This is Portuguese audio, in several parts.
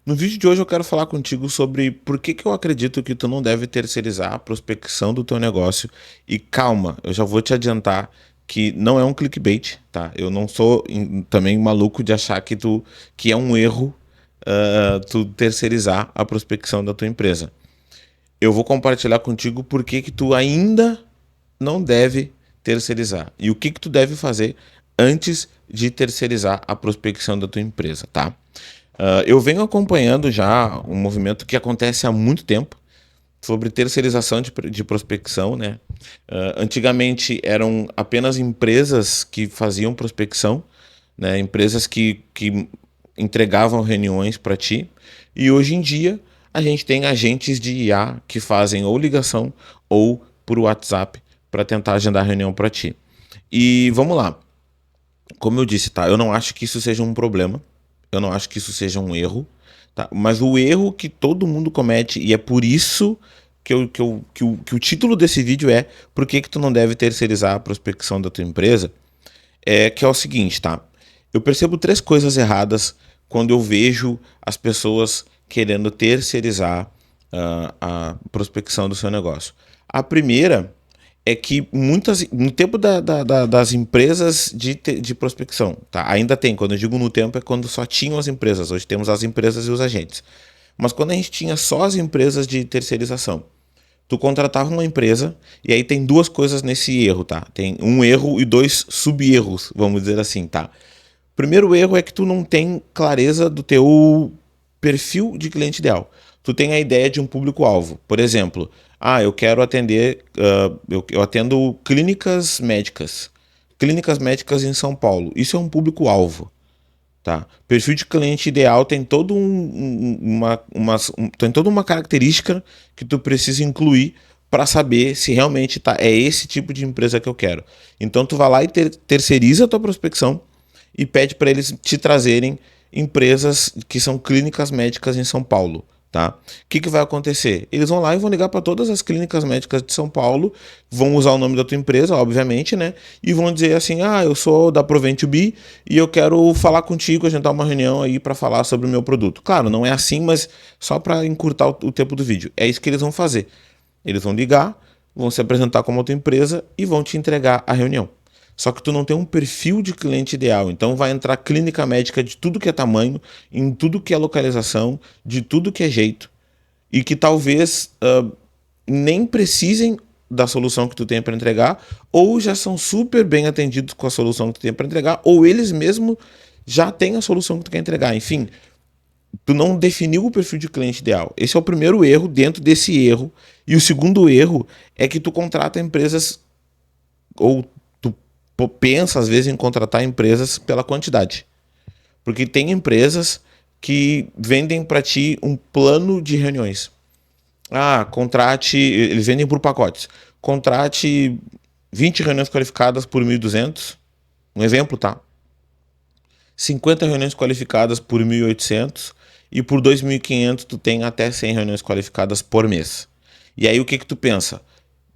No vídeo de hoje eu quero falar contigo sobre por que eu acredito que tu não deve terceirizar a prospecção do teu negócio. E calma, eu já vou te adiantar que não é um clickbait, tá? Eu não sou também maluco de achar que é um erro tu terceirizar a prospecção da tua empresa. Eu vou compartilhar contigo por que tu ainda não deve terceirizar e o que tu deve fazer antes de terceirizar a prospecção da tua empresa, tá? Eu venho acompanhando já um movimento que acontece há muito tempo sobre terceirização de prospecção, né? Antigamente eram apenas empresas que faziam prospecção, né? Empresas que entregavam reuniões para ti, e hoje em dia a gente tem agentes de IA que fazem ou ligação ou por WhatsApp para tentar agendar reunião para ti. E vamos lá, como eu disse, tá? Eu não acho que isso seja um problema, eu não acho que isso seja um erro, tá? Mas o erro que todo mundo comete, e é por isso que o título desse vídeo é por que tu não deve terceirizar a prospecção da tua empresa, que é o seguinte, tá? Eu percebo três coisas erradas quando eu vejo as pessoas querendo terceirizar a prospecção do seu negócio. A primeira é que no tempo das empresas de prospecção, tá? Ainda tem, quando eu digo no tempo é quando só tinham as empresas, hoje temos as empresas e os agentes. Mas quando a gente tinha só as empresas de terceirização, tu contratava uma empresa e aí tem duas coisas nesse erro, tá? Tem um erro e dois sub-erros, vamos dizer assim, tá? Primeiro erro é que tu não tem clareza do teu perfil de cliente ideal. Tu tem a ideia de um público-alvo. Por exemplo, eu quero atender, eu atendo clínicas médicas. Clínicas médicas em São Paulo. Isso é um público-alvo. Tá? Perfil de cliente ideal tem tem toda uma característica que tu precisa incluir para saber se realmente é esse tipo de empresa que eu quero. Então tu vai lá e terceiriza a tua prospecção e pede para eles te trazerem empresas que são clínicas médicas em São Paulo. Tá? Que vai acontecer? Eles vão lá e vão ligar para todas as clínicas médicas de São Paulo, vão usar o nome da tua empresa, obviamente, né? E vão dizer assim: eu sou da Provent2B e eu quero falar contigo, agendar uma reunião aí para falar sobre o meu produto. Claro, não é assim, mas só para encurtar o tempo do vídeo. É isso que eles vão fazer. Eles vão ligar, vão se apresentar como outra empresa e vão te entregar a reunião. Só que tu não tem um perfil de cliente ideal. Então vai entrar clínica médica de tudo que é tamanho, em tudo que é localização, de tudo que é jeito. E que talvez nem precisem da solução que tu tem para entregar, ou já são super bem atendidos com a solução que tu tem para entregar, ou eles mesmos já têm a solução que tu quer entregar. Enfim, tu não definiu o perfil de cliente ideal. Esse é o primeiro erro dentro desse erro. E o segundo erro é que tu contrata empresas ou tu pensa às vezes em contratar empresas pela quantidade. Porque tem empresas que vendem para ti um plano de reuniões. Contrate, eles vendem por pacotes. Contrate 20 reuniões qualificadas por 1.200. Um exemplo, tá? 50 reuniões qualificadas por 1.800 e por 2.500 tu tem até 100 reuniões qualificadas por mês. E aí o que tu pensa?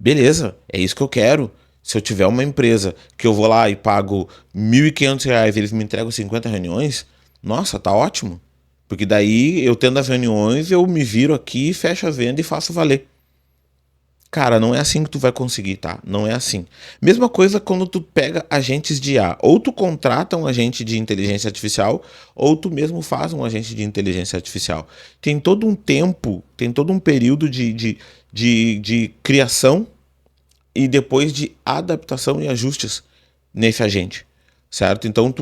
Beleza, é isso que eu quero. Se eu tiver uma empresa que eu vou lá e pago R$ 1.500 e eles me entregam 50 reuniões, nossa, tá ótimo. Porque daí eu tendo as reuniões, eu me viro aqui, fecho a venda e faço valer. Cara, não é assim que tu vai conseguir, tá? Não é assim. Mesma coisa quando tu pega agentes de IA. Ou tu contrata um agente de inteligência artificial, ou tu mesmo faz um agente de inteligência artificial. Tem todo um tempo, tem todo um período de criação e depois de adaptação e ajustes nesse agente, certo? Então,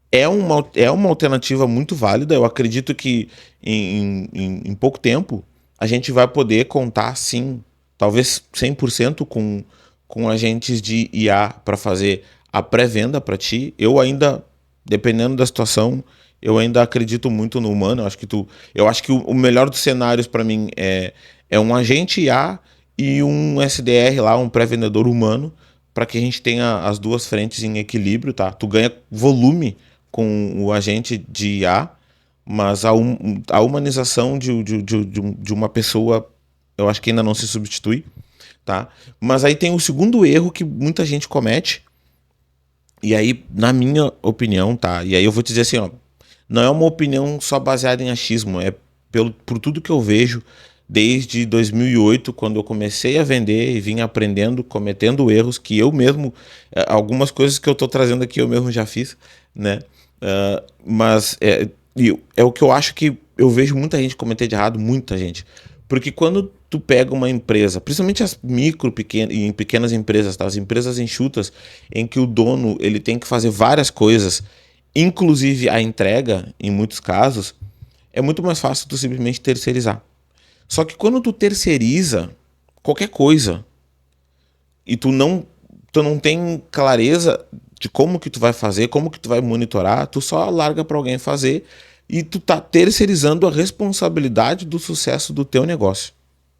é uma alternativa muito válida. Eu acredito que em pouco tempo a gente vai poder contar, sim, talvez 100% com agentes de IA para fazer a pré-venda para ti. Eu ainda, dependendo da situação, eu ainda acredito muito no humano. Eu acho que o melhor dos cenários para mim é um agente IA e um SDR lá, um pré-vendedor humano, para que a gente tenha as duas frentes em equilíbrio, tá? Tu ganha volume com o agente de IA, mas a humanização de uma pessoa eu acho que ainda não se substitui, tá? Mas aí tem o segundo erro que muita gente comete, e aí, na minha opinião, tá? E aí eu vou te dizer assim, ó, não é uma opinião só baseada em achismo, por tudo que eu vejo desde 2008, quando eu comecei a vender e vim aprendendo, cometendo erros que eu mesmo, algumas coisas que eu estou trazendo aqui eu mesmo já fiz, né? Mas é o que eu acho que eu vejo muita gente cometer de errado, muita gente. Porque quando tu pega uma empresa, principalmente as e pequenas empresas, tá? As empresas enxutas, em que o dono ele tem que fazer várias coisas, inclusive a entrega, em muitos casos, é muito mais fácil tu simplesmente terceirizar. Só que quando tu terceiriza qualquer coisa e tu não tem clareza de como que tu vai fazer, como que tu vai monitorar, tu só larga para alguém fazer e tu tá terceirizando a responsabilidade do sucesso do teu negócio,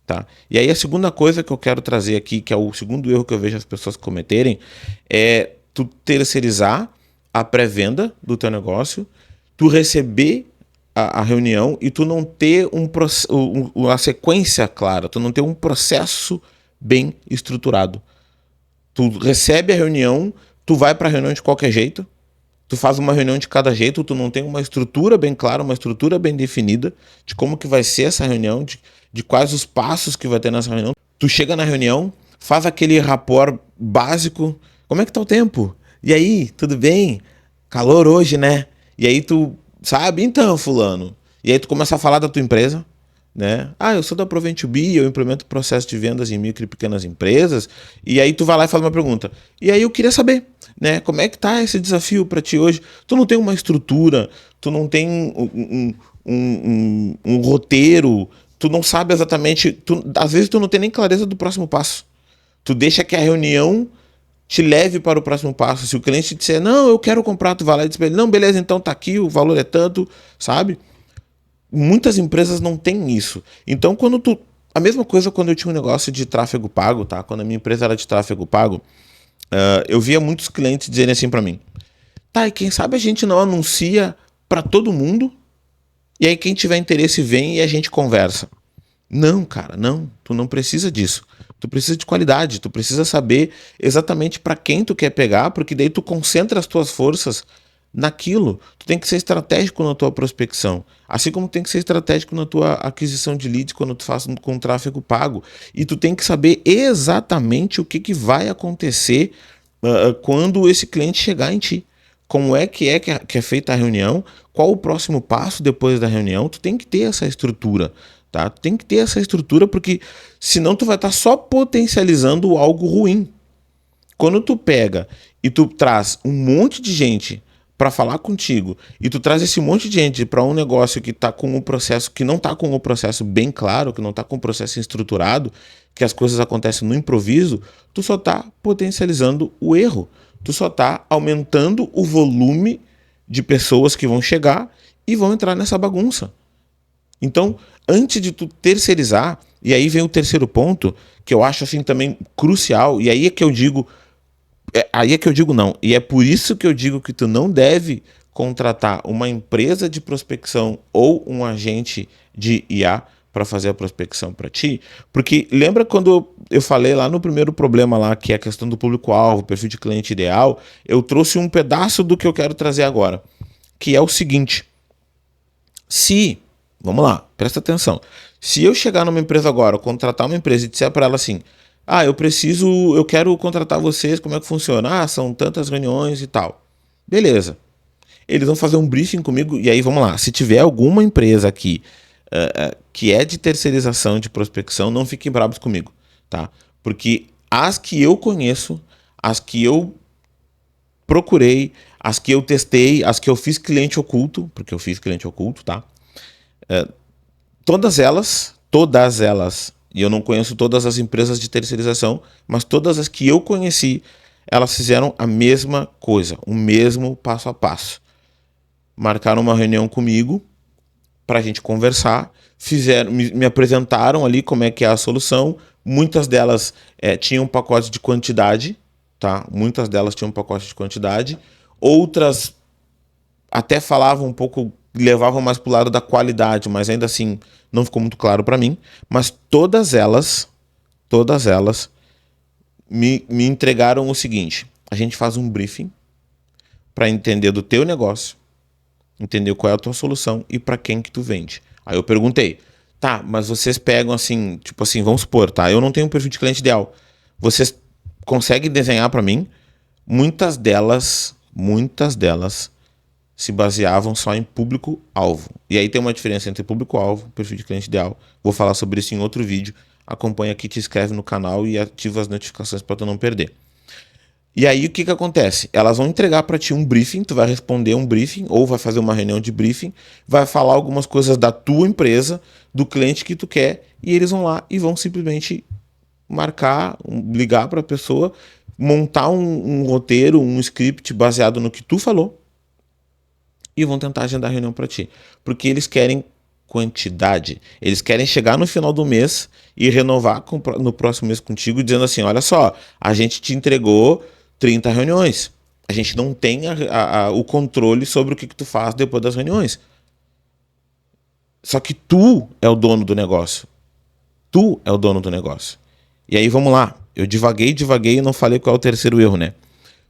tá? E aí a segunda coisa que eu quero trazer aqui, que é o segundo erro que eu vejo as pessoas cometerem, é tu terceirizar a pré-venda do teu negócio, tu receber a reunião e tu não ter uma sequência clara, tu não ter um processo bem estruturado. Tu recebe a reunião, tu vai para a reunião de qualquer jeito, tu faz uma reunião de cada jeito, tu não tem uma estrutura bem clara, uma estrutura bem definida de como que vai ser essa reunião, de quais os passos que vai ter nessa reunião. Tu chega na reunião, faz aquele rapport básico, como é que tá o tempo? E aí, tudo bem? Calor hoje, né? E aí tu, sabe? Então, fulano. E aí tu começa a falar da tua empresa, né? Ah, eu sou da Provent2B, eu implemento processo de vendas em micro e pequenas empresas. E aí tu vai lá e faz uma pergunta. E aí eu queria saber, né? Como é que tá esse desafio para ti hoje? Tu não tem uma estrutura, tu não tem um roteiro, tu não sabe exatamente, às vezes tu não tem nem clareza do próximo passo. Tu deixa que a reunião te leve para o próximo passo. Se o cliente te disser, não, eu quero comprar, tu vai lá e diz pra ele, não, beleza, então tá aqui, o valor é tanto, sabe? Muitas empresas não têm isso. Então, quando tu. A mesma coisa quando eu tinha um negócio de tráfego pago, tá? Quando a minha empresa era de tráfego pago, eu via muitos clientes dizerem assim para mim: tá, e quem sabe a gente não anuncia para todo mundo, e aí quem tiver interesse vem e a gente conversa. Não, cara, não. Tu não precisa disso. Tu precisa de qualidade, tu precisa saber exatamente para quem tu quer pegar, porque daí tu concentra as tuas forças naquilo. Tu tem que ser estratégico na tua prospecção, assim como tem que ser estratégico na tua aquisição de leads quando tu faz com tráfego pago. E tu tem que saber exatamente o que vai acontecer quando esse cliente chegar em ti. Como que é feita a reunião, qual o próximo passo depois da reunião, tu tem que ter essa estrutura. Tá? Tu tem que ter essa estrutura porque senão tu vai estar só potencializando algo ruim. Quando tu pega e tu traz um monte de gente para falar contigo e tu traz esse monte de gente para um negócio que tá com um processo que não tá com um processo bem claro, que não tá com um processo estruturado, que as coisas acontecem no improviso, tu só tá potencializando o erro. Tu só tá aumentando o volume de pessoas que vão chegar e vão entrar nessa bagunça. Então, antes de tu terceirizar, e aí vem o terceiro ponto, que eu acho assim também crucial, e aí é que eu digo, aí é que eu digo não, e é por isso que eu digo que tu não deve contratar uma empresa de prospecção ou um agente de IA para fazer a prospecção para ti, porque lembra quando eu falei lá no primeiro problema lá, que é a questão do público-alvo, perfil de cliente ideal, eu trouxe um pedaço do que eu quero trazer agora, que é o seguinte: se vamos lá, presta atenção. Se eu chegar numa empresa agora, contratar uma empresa e disser para ela assim: ah, eu quero contratar vocês, como é que funciona? Ah, são tantas reuniões e tal. Beleza. Eles vão fazer um briefing comigo e aí vamos lá. Se tiver alguma empresa aqui que é de terceirização de prospecção, não fiquem bravos comigo, tá? Porque as que eu conheço, as que eu procurei, as que eu testei, as que eu fiz cliente oculto, porque eu fiz cliente oculto, tá? Todas elas, e eu não conheço todas as empresas de terceirização, mas todas as que eu conheci, elas fizeram a mesma coisa, o mesmo passo a passo. Marcaram uma reunião comigo para a gente conversar, me apresentaram ali como é que é a solução. Muitas delas tinham pacote de quantidade, tá? Muitas delas tinham pacote de quantidade, outras até falavam um pouco, levavam mais para o lado da qualidade, mas ainda assim não ficou muito claro para mim. Mas todas elas me entregaram o seguinte: a gente faz um briefing para entender do teu negócio, entender qual é a tua solução e para quem que tu vende. Aí eu perguntei, tá, mas vocês pegam assim, tipo assim, vamos supor, tá? Eu não tenho um perfil de cliente ideal. Vocês conseguem desenhar para mim? Muitas delas se baseavam só em público-alvo. E aí tem uma diferença entre público-alvo e perfil de cliente ideal. Vou falar sobre isso em outro vídeo. Acompanha aqui, te inscreve no canal e ativa as notificações para tu não perder. E aí o que que acontece? Elas vão entregar para ti um briefing, tu vai responder um briefing ou vai fazer uma reunião de briefing, vai falar algumas coisas da tua empresa, do cliente que tu quer, e eles vão lá e vão simplesmente marcar, ligar para a pessoa, montar um roteiro, um script baseado no que tu falou e vão tentar agendar a reunião para ti. Porque eles querem quantidade. Eles querem chegar no final do mês e renovar no próximo mês contigo, dizendo assim: olha só, a gente te entregou 30 reuniões. A gente não tem o controle sobre o que tu faz depois das reuniões. Só que tu é o dono do negócio. Tu é o dono do negócio. E aí vamos lá. Eu divaguei e não falei qual é o terceiro erro, né?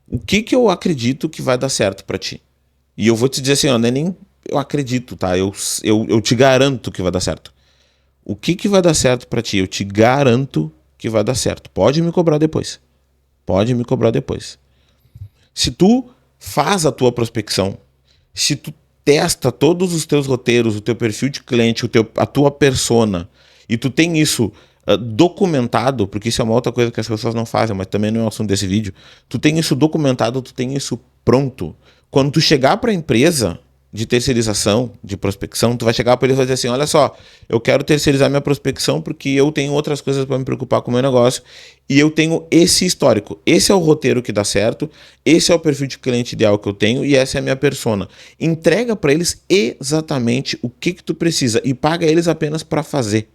O que que eu acredito que vai dar certo para ti? E eu vou te dizer assim, ó, não é nem eu acredito, tá? Eu te garanto que vai dar certo. O que que vai dar certo para ti? Eu te garanto que vai dar certo. Pode me cobrar depois. Pode me cobrar depois. Se tu faz a tua prospecção, se tu testa todos os teus roteiros, o teu perfil de cliente, a tua persona, e tu tem isso documentado, porque isso é uma outra coisa que as pessoas não fazem, mas também não é o assunto desse vídeo, tu tem isso documentado, tu tem isso pronto. Quando tu chegar para a empresa de terceirização, de prospecção, tu vai chegar para eles e vai dizer assim, olha só, eu quero terceirizar minha prospecção porque eu tenho outras coisas para me preocupar com o meu negócio e eu tenho esse histórico. Esse é o roteiro que dá certo, esse é o perfil de cliente ideal que eu tenho e essa é a minha persona. Entrega para eles exatamente o que tu precisa e paga eles apenas para fazer.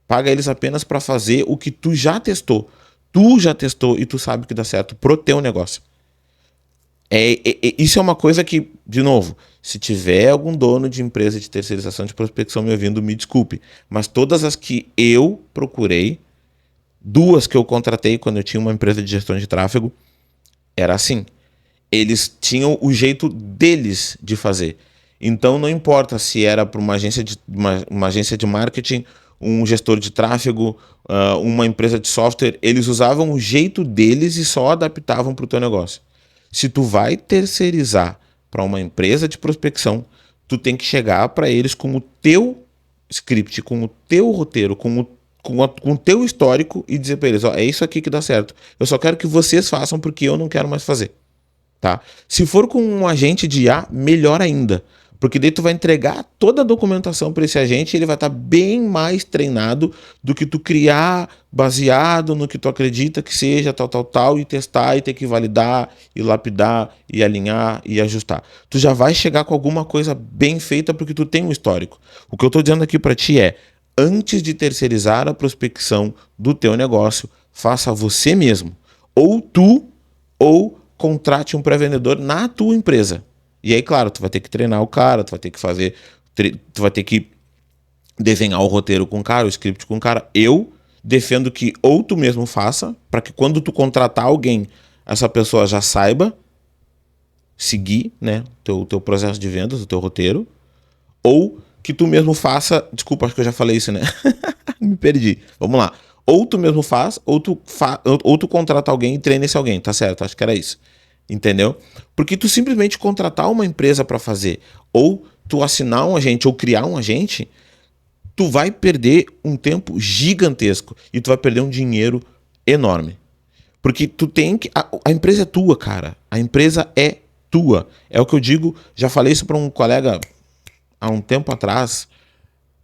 Paga eles apenas para fazer o que tu já testou. Tu já testou e tu sabe que dá certo pro teu negócio. Isso é uma coisa que, de novo, se tiver algum dono de empresa de terceirização de prospecção me ouvindo, me desculpe. Mas todas as que eu procurei, duas que eu contratei quando eu tinha uma empresa de gestão de tráfego, era assim. Eles tinham o jeito deles de fazer. Então não importa se era para uma agência de marketing, um gestor de tráfego, uma empresa de software, eles usavam o jeito deles e só adaptavam para o teu negócio. Se tu vai terceirizar para uma empresa de prospecção, tu tem que chegar para eles com o teu script, com o teu roteiro, com o teu histórico e dizer para eles, ó, é isso aqui que dá certo. Eu só quero que vocês façam porque eu não quero mais fazer. Tá? Se for com um agente de IA, melhor ainda. Porque daí tu vai entregar toda a documentação para esse agente e ele vai estar bem mais treinado do que tu criar baseado no que tu acredita que seja tal, e testar e ter que validar e lapidar e alinhar e ajustar. Tu já vai chegar com alguma coisa bem feita porque tu tem um histórico. O que eu estou dizendo aqui para ti é, antes de terceirizar a prospecção do teu negócio, faça você mesmo. Ou tu, ou contrate um pré-vendedor na tua empresa. E aí, claro, tu vai ter que treinar o cara, tu vai ter que fazer, tu vai ter que desenhar o roteiro com o cara, o script com o cara. Eu defendo que ou tu mesmo faça, para que quando tu contratar alguém, essa pessoa já saiba seguir, né, teu processo de vendas, o teu roteiro, ou que tu mesmo faça, desculpa, acho que eu já falei isso, né? Me perdi. Vamos lá. Ou tu mesmo faz, ou tu contrata alguém e treina esse alguém, tá certo? Acho que era isso. Entendeu? Porque tu simplesmente contratar uma empresa para fazer, ou tu assinar um agente, ou criar um agente, tu vai perder um tempo gigantesco e tu vai perder um dinheiro enorme. Porque tu tem que... A empresa é tua, cara. A empresa é tua. É o que eu digo, já falei isso para um colega há um tempo atrás,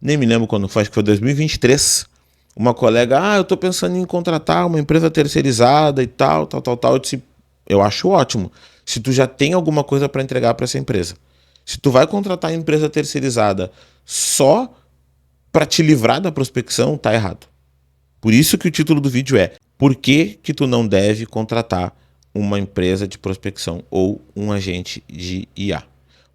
nem me lembro quando foi, acho que foi 2023. Uma colega, eu tô pensando em contratar uma empresa terceirizada e tal. Eu disse, eu acho ótimo. Se tu já tem alguma coisa para entregar para essa empresa. Se tu vai contratar a empresa terceirizada só para te livrar da prospecção, tá errado. Por isso que o título do vídeo é Por que que tu não deve contratar uma empresa de prospecção ou um agente de IA?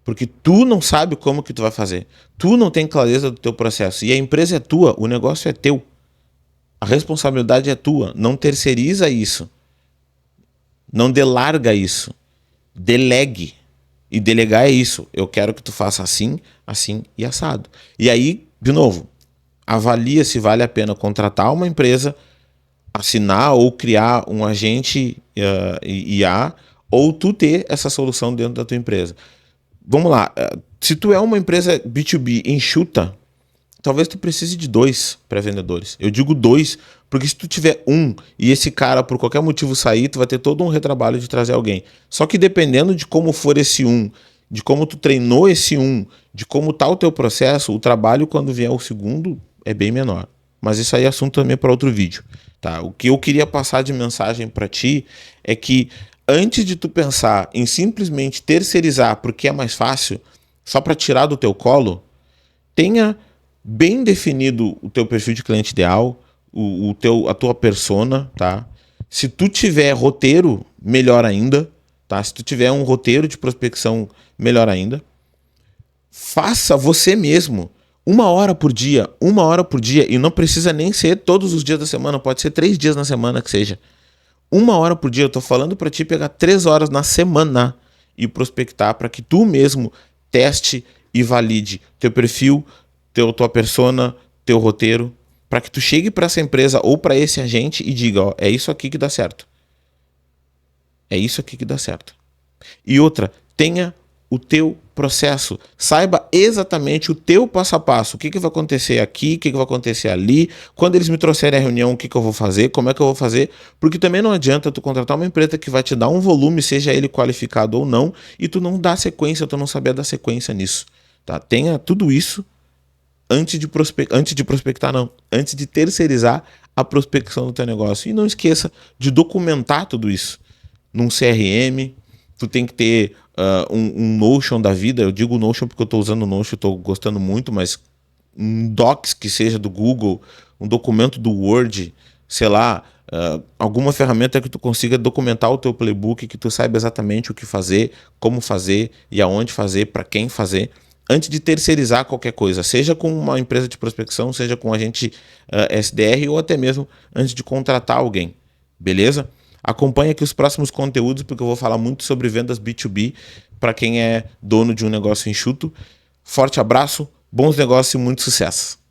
Porque tu não sabe como que tu vai fazer. Tu não tem clareza do teu processo. E a empresa é tua, o negócio é teu. A responsabilidade é tua. Não terceiriza isso. Não delarga isso. Delegue. E delegar é isso. Eu quero que tu faça assim, assim e assado. E aí, de novo, avalia se vale a pena contratar uma empresa, assinar ou criar um agente IA, ou tu ter essa solução dentro da tua empresa. Vamos lá. Se tu é uma empresa B2B enxuta, talvez tu precise de 2 pré-vendedores. Eu digo 2, porque se tu tiver um e esse cara por qualquer motivo sair, tu vai ter todo um retrabalho de trazer alguém. Só que dependendo de como for esse um, de como tu treinou esse um, de como tá o teu processo, o trabalho quando vier o segundo é bem menor. Mas isso aí é assunto também para outro vídeo, tá? O que eu queria passar de mensagem para ti é que antes de tu pensar em simplesmente terceirizar porque é mais fácil, só para tirar do teu colo, tenha bem definido o teu perfil de cliente ideal, a tua persona, tá? Se tu tiver roteiro, melhor ainda, tá? Se tu tiver um roteiro de prospecção, melhor ainda. Faça você mesmo 1 hora por dia, e não precisa nem ser todos os dias da semana, pode ser 3 dias na semana que seja. 1 hora por dia, eu tô falando para ti pegar 3 horas na semana e prospectar para que tu mesmo teste e valide teu perfil, tua persona, teu roteiro, para que tu chegue para essa empresa ou para esse agente e diga, ó, é isso aqui que dá certo. É isso aqui que dá certo. E outra, tenha o teu processo. Saiba exatamente o teu passo a passo. O que vai acontecer aqui, o que vai acontecer ali. Quando eles me trouxerem a reunião, o que eu vou fazer, como é que eu vou fazer. Porque também não adianta tu contratar uma empresa que vai te dar um volume, seja ele qualificado ou não, e tu não dá sequência, tu não saber dar sequência nisso. Tá? Tenha tudo isso antes de prospectar, não. Antes de terceirizar a prospecção do teu negócio. E não esqueça de documentar tudo isso num CRM. Tu tem que ter um Notion da vida. Eu digo Notion porque eu estou usando o Notion, estou gostando muito, mas um Docs que seja do Google, um documento do Word, sei lá, alguma ferramenta que tu consiga documentar o teu playbook, que tu saiba exatamente o que fazer, como fazer e aonde fazer, para quem fazer, antes de terceirizar qualquer coisa, seja com uma empresa de prospecção, seja com um agente SDR ou até mesmo antes de contratar alguém, beleza? Acompanhe aqui os próximos conteúdos, porque eu vou falar muito sobre vendas B2B para quem é dono de um negócio enxuto. Forte abraço, bons negócios e muito sucesso!